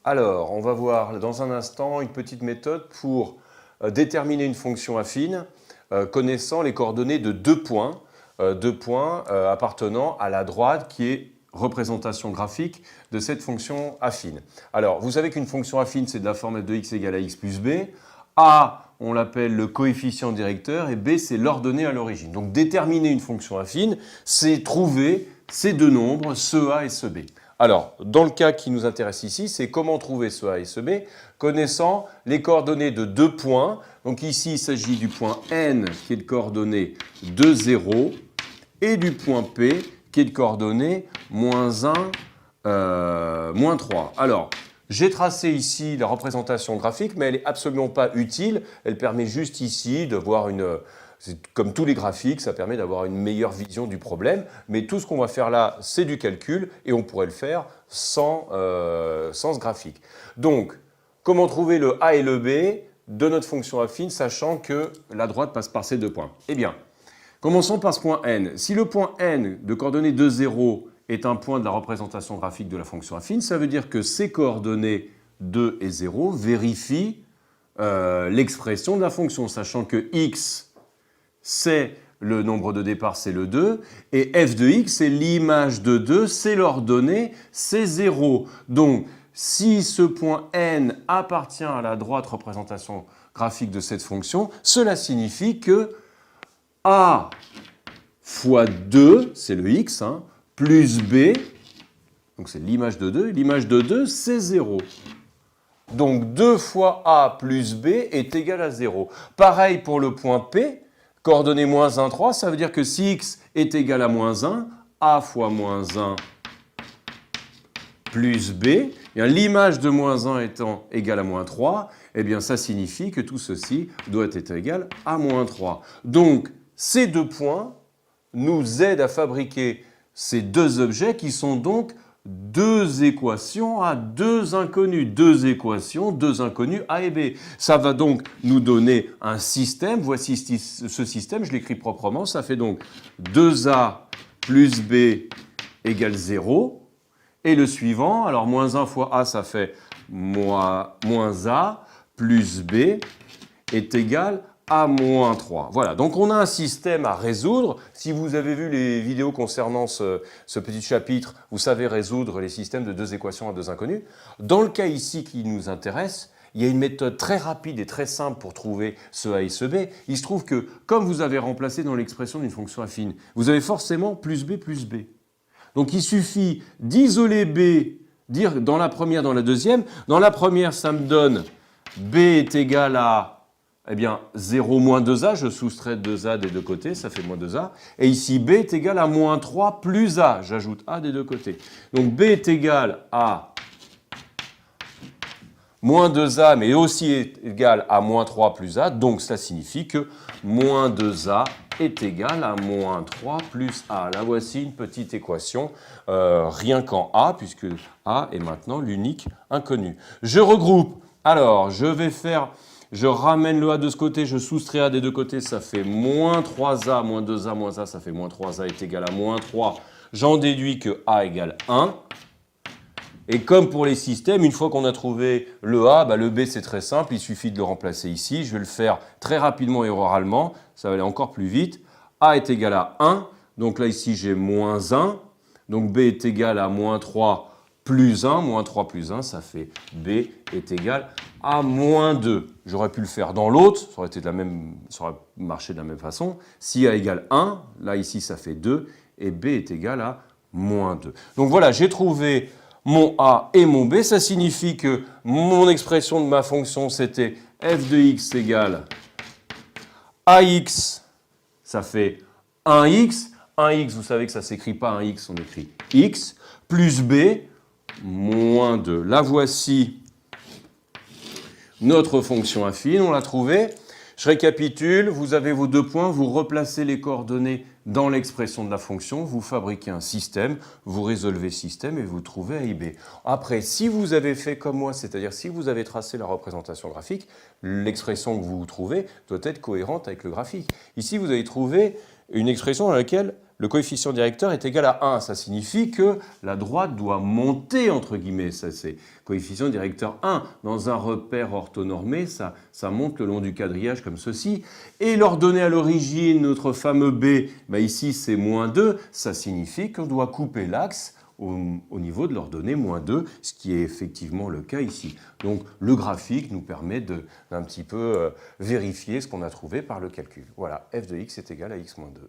Alors, on va voir dans un instant une petite méthode pour déterminer une fonction affine connaissant les coordonnées de deux points appartenant à la droite qui est représentation graphique de cette fonction affine. Alors, vous savez qu'une fonction affine, c'est de la forme f de x égale à x plus b. A, on l'appelle le coefficient directeur, et b, c'est l'ordonnée à l'origine. Donc, déterminer une fonction affine, c'est trouver ces deux nombres, ce a et ce b. Alors, dans le cas qui nous intéresse ici, c'est comment trouver ce a et ce b, connaissant les coordonnées de deux points. Donc ici, il s'agit du point n, qui est de coordonnée de 0, et du point p, qui est de coordonnée moins 1, moins 3. Alors, j'ai tracé ici la représentation graphique, mais elle n'est absolument pas utile. Elle permet juste ici de voir comme tous les graphiques, ça permet d'avoir une meilleure vision du problème. Mais tout ce qu'on va faire là, c'est du calcul et on pourrait le faire sans ce graphique. Donc, comment trouver le a et le b de notre fonction affine, sachant que la droite passe par ces deux points? Eh bien, commençons par ce point n. Si le point n de coordonnées de 0 est un point de la représentation graphique de la fonction affine, ça veut dire que ces coordonnées 2 et 0 vérifient l'expression de la fonction, sachant que x, c'est le nombre de départ, c'est le 2, et f de x, c'est l'image de 2, c'est l'ordonnée, c'est 0. Donc, si ce point n appartient à la droite représentation graphique de cette fonction, cela signifie que a fois 2, c'est le x, plus b, donc c'est l'image de 2, l'image de 2, c'est 0. Donc 2 fois a plus b est égal à 0. Pareil pour le point p, coordonnée moins 1, 3, ça veut dire que si x est égal à moins 1, a fois moins 1 plus b, l'image de moins 1 étant égale à moins 3, eh bien ça signifie que tout ceci doit être égal à moins 3. Donc ces deux points nous aident à fabriquer ces deux objets qui sont donc deux équations à deux inconnus. Deux équations, deux inconnus A et B. Ça va donc nous donner un système. Voici ce système, je l'écris proprement. Ça fait donc 2A plus B égale 0. Et le suivant, alors moins 1 fois A, ça fait moins A plus B est égal à moins 3. Voilà, donc on a un système à résoudre. Si vous avez vu les vidéos concernant ce petit chapitre, vous savez résoudre les systèmes de deux équations à deux inconnus. Dans le cas ici qui nous intéresse, il y a une méthode très rapide et très simple pour trouver ce a et ce b. Il se trouve que, comme vous avez remplacé dans l'expression d'une fonction affine, vous avez forcément plus b plus b. Donc il suffit d'isoler b, dire dans la première, dans la deuxième. Dans la première, ça me donne b est égal à 0 moins 2a, je soustrais 2a des deux côtés, ça fait moins 2a. Et ici, b est égal à moins 3 plus a, j'ajoute a des deux côtés. Donc b est égal à moins 2a, mais aussi est égal à moins 3 plus a. Donc ça signifie que moins 2a est égal à moins 3 plus a. Là, voici une petite équation, rien qu'en a, puisque a est maintenant l'unique inconnu. Je regroupe. Alors, je ramène le a de ce côté, je soustrais a des deux côtés, ça fait moins 3a, moins 2a, moins a, ça fait moins 3a est égal à moins 3. J'en déduis que a égale 1. Et comme pour les systèmes, une fois qu'on a trouvé le a, le b c'est très simple, il suffit de le remplacer ici. Je vais le faire très rapidement et oralement, ça va aller encore plus vite. A est égal à 1, donc là ici j'ai moins 1, donc b est égal à moins 3 plus 1, moins 3 plus 1, ça fait b est égal à moins 2. J'aurais pu le faire dans l'autre, ça aurait marché de la même façon. Si a égale 1, là ici ça fait 2, et b est égal à moins 2. Donc voilà, j'ai trouvé mon a et mon b, ça signifie que mon expression de ma fonction c'était f de x égale ax, ça fait 1x. 1x, vous savez que ça ne s'écrit pas 1x, on écrit x, plus b, moins 2. Là, voici notre fonction affine, on l'a trouvée. Je récapitule, vous avez vos deux points, vous replacez les coordonnées dans l'expression de la fonction, vous fabriquez un système, vous résolvez le système et vous trouvez a et b. Après, si vous avez fait comme moi, c'est-à-dire si vous avez tracé la représentation graphique, l'expression que vous trouvez doit être cohérente avec le graphique. Ici, vous avez trouvé une expression dans laquelle le coefficient directeur est égal à 1. Ça signifie que la droite doit monter, entre guillemets. Ça, c'est coefficient directeur 1. Dans un repère orthonormé, ça monte le long du quadrillage comme ceci. Et l'ordonnée à l'origine, notre fameux B, ici c'est moins 2. Ça signifie qu'on doit couper l'axe au niveau de l'ordonnée moins 2, ce qui est effectivement le cas ici. Donc le graphique nous permet d'un petit peu vérifier ce qu'on a trouvé par le calcul. Voilà, f de x est égal à x moins 2.